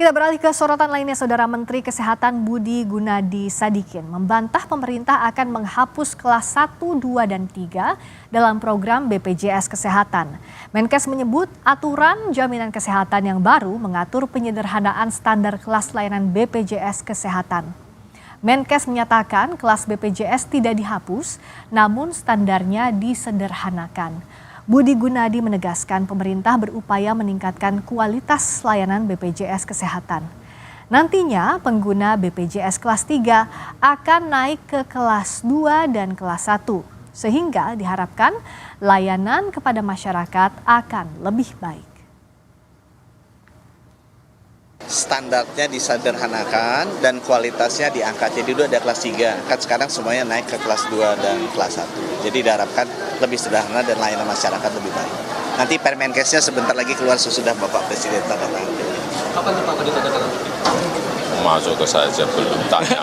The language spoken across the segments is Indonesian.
Kita beralih ke sorotan lainnya, Saudara. Menteri Kesehatan Budi Gunadi Sadikin membantah pemerintah akan menghapus kelas 1, 2, dan 3 dalam program BPJS Kesehatan. Menkes menyebut aturan jaminan kesehatan yang baru mengatur penyederhanaan standar kelas layanan BPJS Kesehatan. Menkes menyatakan kelas BPJS tidak dihapus, namun standarnya disederhanakan. Budi Gunadi menegaskan pemerintah berupaya meningkatkan kualitas layanan BPJS Kesehatan. Nantinya pengguna BPJS kelas 3 akan naik ke kelas 2 dan kelas 1, sehingga diharapkan layanan kepada masyarakat akan lebih baik. Standarnya disederhanakan dan kualitasnya diangkat. Jadi dulu ada kelas 3, kan sekarang semuanya naik ke kelas 2 dan kelas 1. Jadi diharapkan lebih sederhana dan layanan masyarakat lebih baik. Nanti Permenkesnya sebentar lagi keluar sesudah Bapak Presiden tanda tangan. Kapan tuh Pak ditandatangani? Masuk ke saja belum tanya.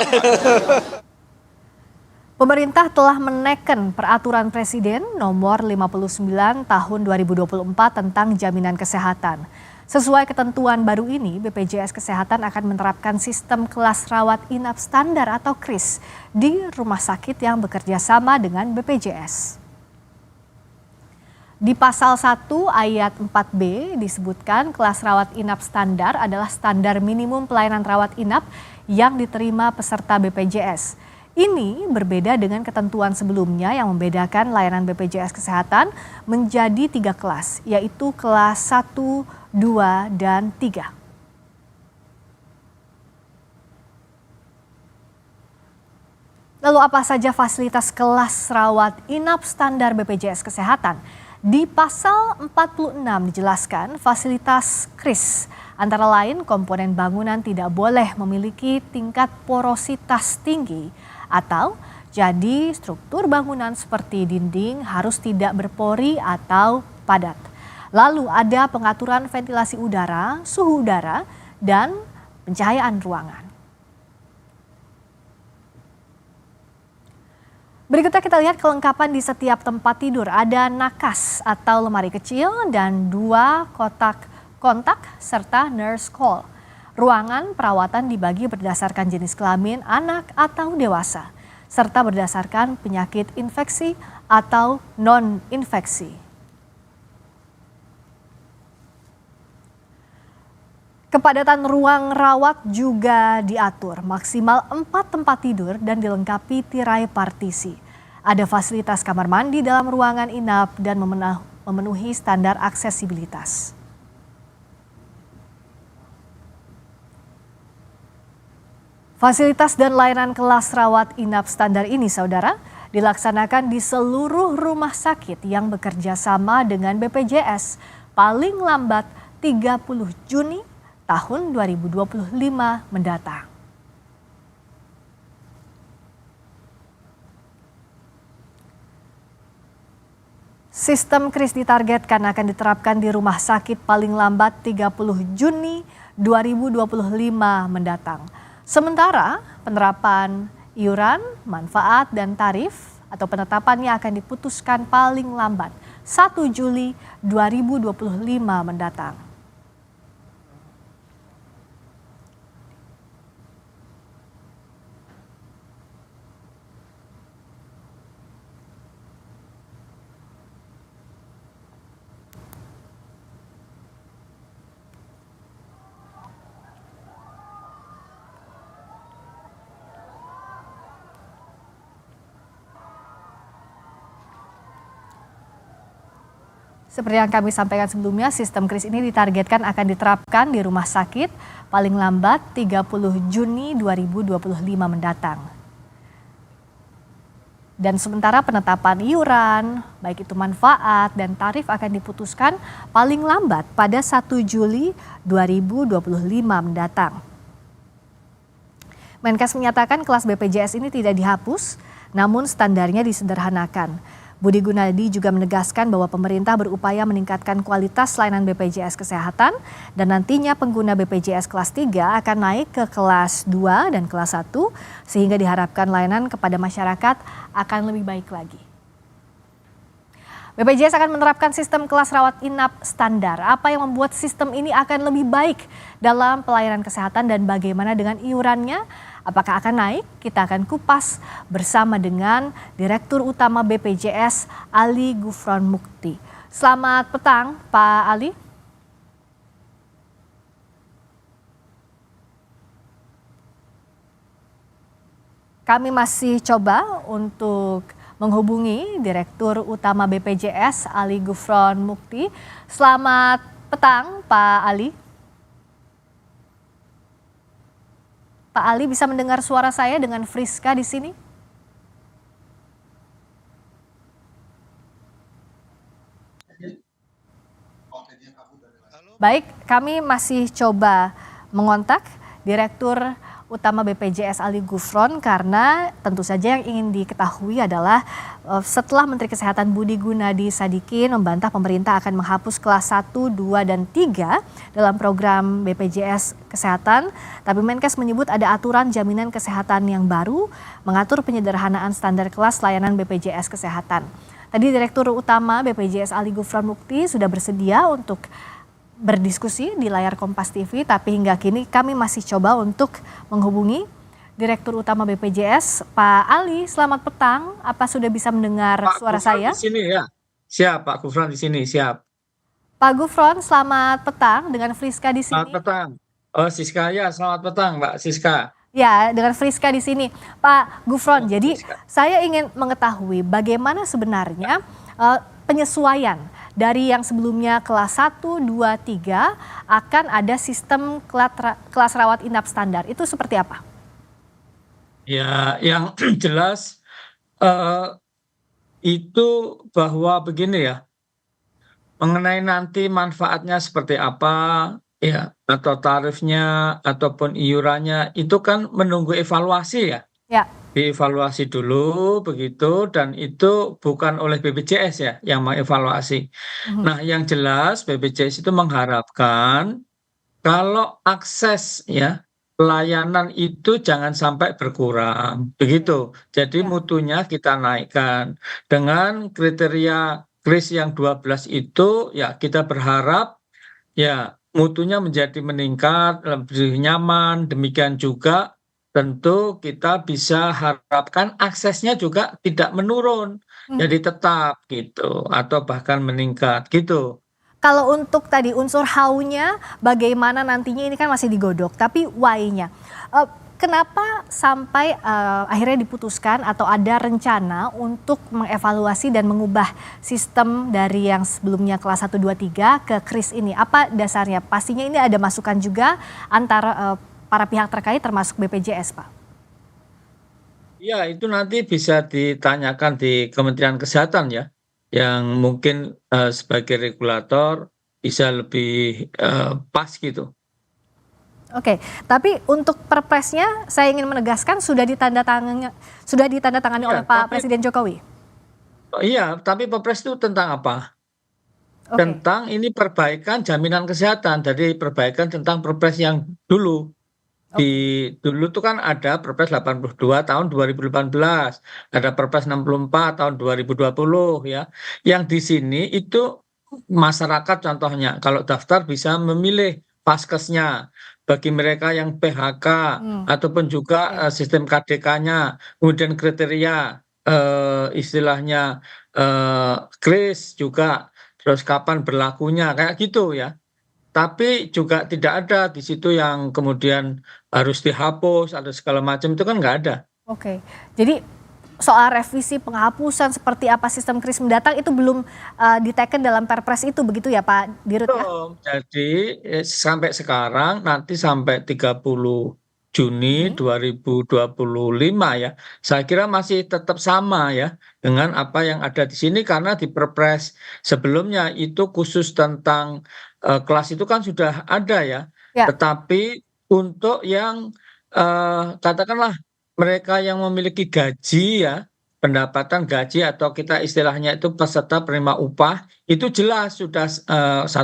Pemerintah telah meneken peraturan Presiden nomor 59 tahun 2024 tentang jaminan kesehatan. Sesuai ketentuan baru ini, BPJS Kesehatan akan menerapkan sistem kelas rawat inap standar atau KRIS di rumah sakit yang bekerja sama dengan BPJS. Di pasal 1 ayat 4B disebutkan kelas rawat inap standar adalah standar minimum pelayanan rawat inap yang diterima peserta BPJS. Ini berbeda dengan ketentuan sebelumnya yang membedakan layanan BPJS Kesehatan menjadi 3 kelas, yaitu kelas 1, 2, dan 3. Lalu apa saja fasilitas kelas rawat inap standar BPJS Kesehatan? Di pasal 46 dijelaskan fasilitas KRIS, antara lain komponen bangunan tidak boleh memiliki tingkat porositas tinggi atau jadi struktur bangunan seperti dinding harus tidak berpori atau padat. Lalu ada pengaturan ventilasi udara, suhu udara, dan pencahayaan ruangan. Berikutnya kita lihat kelengkapan di setiap tempat tidur. Ada nakas atau lemari kecil dan 2 kotak kontak serta nurse call. Ruangan perawatan dibagi berdasarkan jenis kelamin anak atau dewasa, serta berdasarkan penyakit infeksi atau non-infeksi. Kepadatan ruang rawat juga diatur, maksimal 4 tempat tidur dan dilengkapi tirai partisi. Ada fasilitas kamar mandi dalam ruangan inap dan memenuhi standar aksesibilitas. Fasilitas dan layanan kelas rawat inap standar ini, Saudara, dilaksanakan di seluruh rumah sakit yang bekerja sama dengan BPJS paling lambat 30 Juni tahun 2025 mendatang. Sistem KRIS ditargetkan akan diterapkan di rumah sakit paling lambat 30 Juni 2025 mendatang. Sementara penerapan iuran, manfaat, dan tarif atau penetapannya akan diputuskan paling lambat 1 Juli 2025 mendatang. Seperti yang kami sampaikan sebelumnya, sistem KRIS ini ditargetkan akan diterapkan di rumah sakit paling lambat 30 Juni 2025 mendatang. Dan sementara penetapan iuran, baik itu manfaat dan tarif akan diputuskan paling lambat pada 1 Juli 2025 mendatang. Menkes menyatakan kelas BPJS ini tidak dihapus, namun standarnya disederhanakan. Budi Gunadi juga menegaskan bahwa pemerintah berupaya meningkatkan kualitas layanan BPJS Kesehatan dan nantinya pengguna BPJS kelas 3 akan naik ke kelas 2 dan kelas 1 sehingga diharapkan layanan kepada masyarakat akan lebih baik lagi. BPJS akan menerapkan sistem kelas rawat inap standar. Apa yang membuat sistem ini akan lebih baik dalam pelayanan kesehatan dan bagaimana dengan iurannya? Apakah akan naik? Kita akan kupas bersama dengan Direktur Utama BPJS Ali Gufron Mukti. Selamat petang, Pak Ali. Kami masih coba untuk menghubungi Direktur Utama BPJS Ali Gufron Mukti. Selamat petang, Pak Ali. Pak Ali bisa mendengar suara saya dengan Friska di sini? Baik, kami masih coba mengontak Direktur Utama BPJS Ali Gufron karena tentu saja yang ingin diketahui adalah setelah Menteri Kesehatan Budi Gunadi Sadikin membantah pemerintah akan menghapus kelas 1, 2, dan 3 dalam program BPJS Kesehatan, tapi Menkes menyebut ada aturan jaminan kesehatan yang baru mengatur penyederhanaan standar kelas layanan BPJS Kesehatan. Tadi Direktur Utama BPJS Ali Gufron Mukti sudah bersedia untuk berdiskusi di layar Kompas TV, tapi hingga kini kami masih coba untuk menghubungi Direktur Utama BPJS, Pak Ali. Selamat petang, apa sudah bisa mendengar suara saya? Di sini ya, siap Pak Gufron di sini, siap. Pak Gufron, selamat petang dengan Friska di sini. Selamat petang. Oh Siska ya, selamat petang Mbak Siska. Ya, dengan Friska di sini, Pak Gufron. Jadi saya ingin mengetahui bagaimana sebenarnya penyesuaian dari yang sebelumnya kelas 1, 2, 3 akan ada sistem kelas rawat inap standar. Itu seperti apa? Ya, yang jelas itu bahwa begini ya, mengenai nanti manfaatnya seperti apa, ya, atau tarifnya ataupun iurannya itu kan menunggu evaluasi ya. Ya. Dievaluasi dulu begitu, dan itu bukan oleh BPJS ya yang mengevaluasi. Nah, yang jelas BPJS itu mengharapkan kalau akses ya pelayanan itu jangan sampai berkurang begitu. Jadi mutunya kita naikkan dengan kriteria kris yang 12 itu, ya kita berharap ya mutunya menjadi meningkat, lebih nyaman, demikian juga tentu kita bisa harapkan aksesnya juga tidak menurun, jadi tetap gitu, atau bahkan meningkat gitu. Kalau untuk tadi unsur how-nya bagaimana nantinya ini kan masih digodok, tapi why-nya. Kenapa sampai akhirnya diputuskan atau ada rencana untuk mengevaluasi dan mengubah sistem dari yang sebelumnya kelas 1, 2, 3 ke kris ini? Apa dasarnya? Pastinya ini ada masukan juga antara para pihak terkait termasuk BPJS, Pak. Ya, itu nanti bisa ditanyakan di Kementerian Kesehatan ya, yang mungkin sebagai regulator bisa lebih pas gitu. Oke, tapi untuk perpresnya saya ingin menegaskan sudah ditandatangani oleh Pak Presiden Jokowi. Iya, tapi perpres itu tentang apa? Oke. Tentang ini perbaikan jaminan kesehatan, jadi perbaikan tentang perpres yang dulu. Dulu tuh kan ada Perpres 82 tahun 2018, ada Perpres 64 tahun 2020 ya. Yang di sini itu masyarakat contohnya kalau daftar bisa memilih paskesnya bagi mereka yang PHK ataupun juga sistem KDK-nya, kemudian kriteria istilahnya kris juga, terus kapan berlakunya kayak gitu ya. Tapi juga tidak ada di situ yang kemudian harus dihapus atau segala macam, itu kan nggak ada. Oke, jadi soal revisi penghapusan seperti apa sistem kris mendatang itu belum diteken dalam perpres itu begitu ya Pak Dirut ya? Jadi sampai sekarang nanti sampai 30 Juni 2025 ya, saya kira masih tetap sama ya dengan apa yang ada di sini, karena di perpres sebelumnya itu khusus tentang kelas itu kan sudah ada ya. Tetapi untuk yang katakanlah mereka yang memiliki gaji ya, pendapatan gaji atau kita istilahnya itu peserta penerima upah, itu jelas sudah 1%,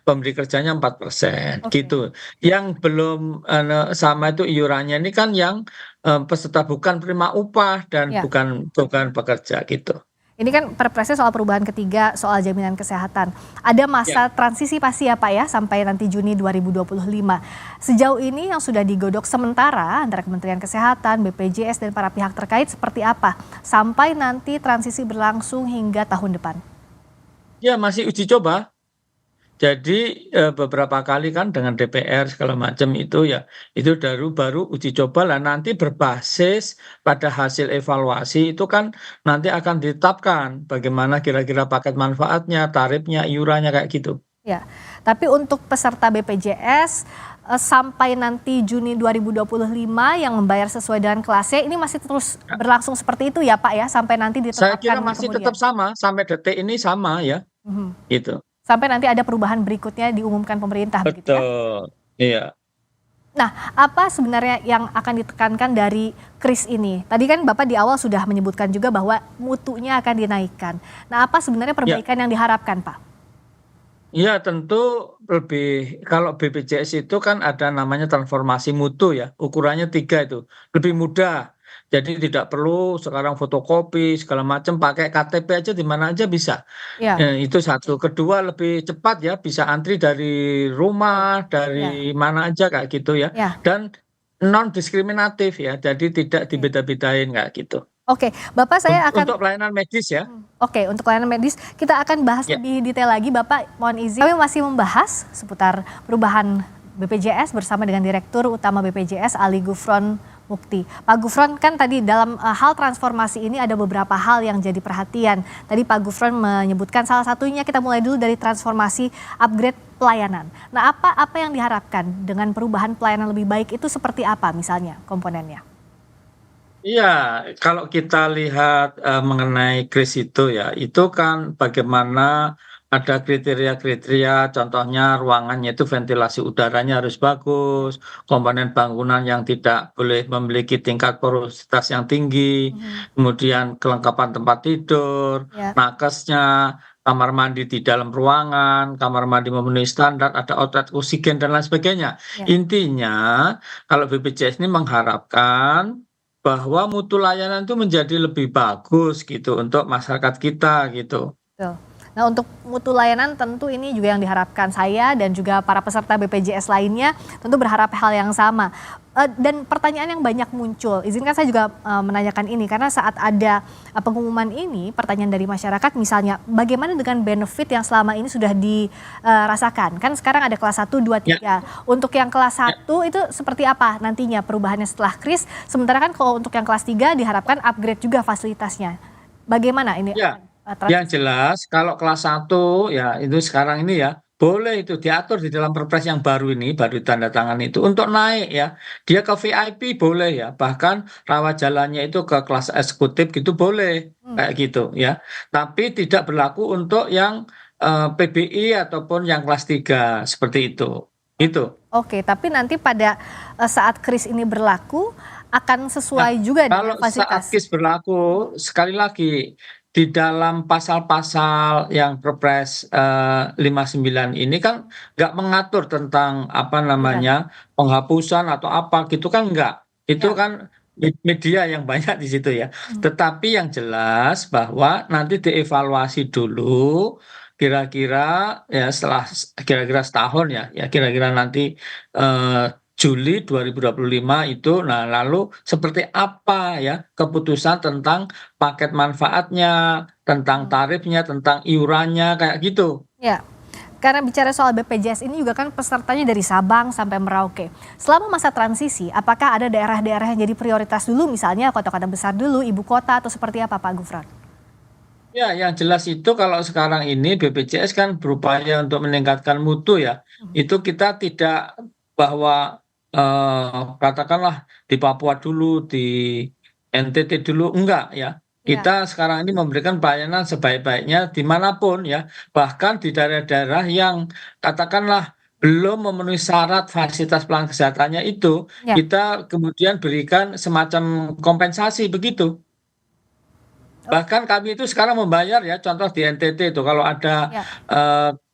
pemberi kerjanya 4% gitu. Yang belum sama itu iurannya ini kan yang peserta bukan penerima upah dan bukan pekerja gitu. Ini kan perpresnya soal perubahan ketiga soal jaminan kesehatan. Ada masa transisi pasti ya Pak ya sampai nanti Juni 2025. Sejauh ini yang sudah digodok sementara antara Kementerian Kesehatan, BPJS dan para pihak terkait seperti apa sampai nanti transisi berlangsung hingga tahun depan? Ya masih uji coba. Jadi beberapa kali kan dengan DPR segala macam itu ya, itu baru uji coba lah, nanti berbasis pada hasil evaluasi itu kan nanti akan ditetapkan bagaimana kira-kira paket manfaatnya, tarifnya, iurannya kayak gitu. Ya, tapi untuk peserta BPJS sampai nanti Juni 2025 yang membayar sesuai dengan kelasnya ini masih terus berlangsung seperti itu ya Pak ya sampai nanti Saya ditetapkan kira masih kemudian. tetap sama, sampai detik ini sama ya, Mhm. gitu. Sampai nanti ada perubahan berikutnya diumumkan pemerintah begitu ya. Betul, iya. Nah, apa sebenarnya yang akan ditekankan dari kris ini? Tadi kan Bapak di awal sudah menyebutkan juga bahwa mutunya akan dinaikkan. Nah, apa sebenarnya perbaikan yang diharapkan, Pak? Ya tentu lebih, kalau BPJS itu kan ada namanya transformasi mutu ya, ukurannya 3 itu, lebih mudah. Jadi tidak perlu sekarang fotokopi segala macam, pakai KTP aja di mana aja bisa. Ya, Itu satu. Kedua lebih cepat ya, bisa antri dari rumah, ya, dari mana aja kayak gitu ya. ya. Dan non diskriminatif ya, jadi tidak Oke. dibeda-bedain kayak gitu. Oke, Bapak saya akan Untuk pelayanan medis ya. Oke, untuk layanan medis kita akan bahas Ya. lebih detail lagi. Bapak mohon izin. Kami masih membahas seputar perubahan BPJS bersama dengan Direktur Utama BPJS Ali Gufron Mukti. Pak Gufron, kan tadi dalam hal transformasi ini ada beberapa hal yang jadi perhatian. Tadi Pak Gufron menyebutkan salah satunya kita mulai dulu dari transformasi upgrade pelayanan. Nah, apa yang diharapkan dengan perubahan pelayanan lebih baik itu seperti apa misalnya komponennya? Iya, kalau kita lihat mengenai kris itu ya, itu kan bagaimana ada kriteria-kriteria, contohnya ruangannya itu ventilasi udaranya harus bagus, komponen bangunan yang tidak boleh memiliki tingkat porositas yang tinggi, kemudian kelengkapan tempat tidur, Ya, nakesnya, kamar mandi di dalam ruangan, kamar mandi memenuhi standar, ada outlet oksigen dan lain sebagainya. ya, Intinya, kalau BPJS ini mengharapkan bahwa mutu layanan itu menjadi lebih bagus gitu untuk masyarakat kita gitu. betul. Nah, untuk mutu layanan tentu ini juga yang diharapkan saya dan juga para peserta BPJS lainnya tentu berharap hal yang sama. Dan pertanyaan yang banyak muncul, izinkan saya juga menanyakan ini karena saat ada pengumuman ini, pertanyaan dari masyarakat misalnya bagaimana dengan benefit yang selama ini sudah dirasakan? Kan sekarang ada kelas 1, 2, 3. Untuk yang kelas 1 itu seperti apa nantinya perubahannya setelah kris? Sementara kan kalau untuk yang kelas 3 diharapkan upgrade juga fasilitasnya. Bagaimana ini Ya, akan yang transisi? jelas kalau kelas 1 ya itu sekarang ini ya boleh itu diatur di dalam perpres yang baru ini, baru ditandatangani itu untuk naik ya. Dia ke VIP boleh ya, bahkan rawat jalannya itu ke kelas eksekutif gitu boleh kayak gitu ya. Tapi tidak berlaku untuk yang PBI ataupun yang kelas 3 seperti itu. Itu. Oke, tapi nanti pada saat kris ini berlaku akan Nah, sesuai juga kalau dengan saat fasilitas. KIS berlaku, sekali lagi di dalam pasal-pasal yang Perpres 59 ini kan nggak mengatur tentang apa Iuran. namanya penghapusan atau apa gitu kan nggak. Itu Ya. kan media yang banyak di situ ya. Hmm. Tetapi yang jelas bahwa nanti dievaluasi dulu kira-kira ya setelah kira-kira setahun ya, ya kira-kira nanti eh, Juli 2025 itu, nah lalu seperti apa ya keputusan tentang paket manfaatnya, tentang tarifnya, tentang iurannya kayak gitu. Ya, karena bicara soal BPJS ini juga kan pesertanya dari Sabang sampai Merauke. Selama masa transisi, apakah ada daerah-daerah yang jadi prioritas dulu misalnya kota-kota besar dulu, ibu kota atau seperti apa Pak Gufron? Ya, yang jelas itu kalau sekarang ini BPJS kan berupaya untuk meningkatkan mutu ya. Itu kita tidak bahwa katakanlah di Papua dulu, di NTT dulu, enggak ya. Ya, Kita sekarang ini memberikan pelayanan sebaik-baiknya dimanapun ya. Bahkan di daerah-daerah yang katakanlah belum memenuhi syarat fasilitas pelayanan kesehatannya itu, ya. kita kemudian berikan semacam kompensasi begitu. Oh, Bahkan kami itu sekarang membayar ya, contoh di NTT itu kalau ada ya.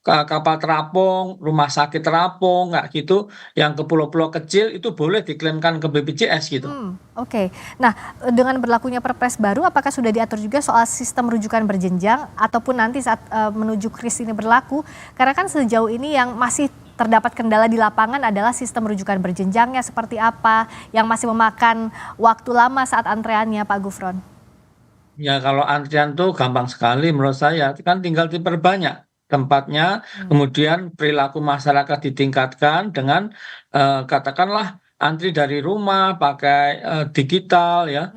kapal terapung, rumah sakit terapung, nggak gitu, yang ke pulau-pulau kecil itu boleh diklaimkan ke BPJS gitu. Oke. Nah, dengan berlakunya Perpres baru, apakah sudah diatur juga soal sistem rujukan berjenjang ataupun nanti saat menuju kris ini berlaku? Karena kan sejauh ini yang masih terdapat kendala di lapangan adalah sistem rujukan berjenjangnya seperti apa, yang masih memakan waktu lama saat antreannya, Pak Gufron. Ya kalau antrian tuh gampang sekali menurut saya, kan tinggal diperbanyak tempatnya, kemudian perilaku masyarakat ditingkatkan dengan katakanlah antri dari rumah pakai digital ya,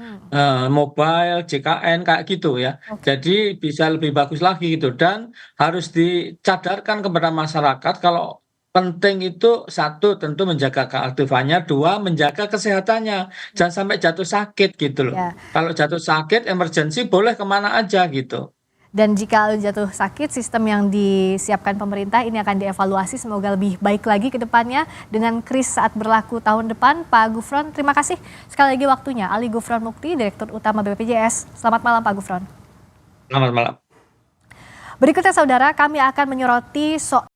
mobile, JKN kayak gitu ya. Oke. Jadi bisa lebih bagus lagi gitu dan harus dicadarkan kepada masyarakat kalau penting itu satu tentu menjaga keaktifannya, dua menjaga kesehatannya, jangan sampai jatuh sakit gitu loh. Ya. Kalau jatuh sakit, emergensi boleh kemana aja gitu. Dan jika jatuh sakit, sistem yang disiapkan pemerintah ini akan dievaluasi, semoga lebih baik lagi ke depannya dengan kris saat berlaku tahun depan. Pak Gufron, terima kasih sekali lagi waktunya. Ali Gufron Mukti, Direktur Utama BPJS. Selamat malam Pak Gufron. Selamat malam. Berikutnya saudara, kami akan menyoroti soal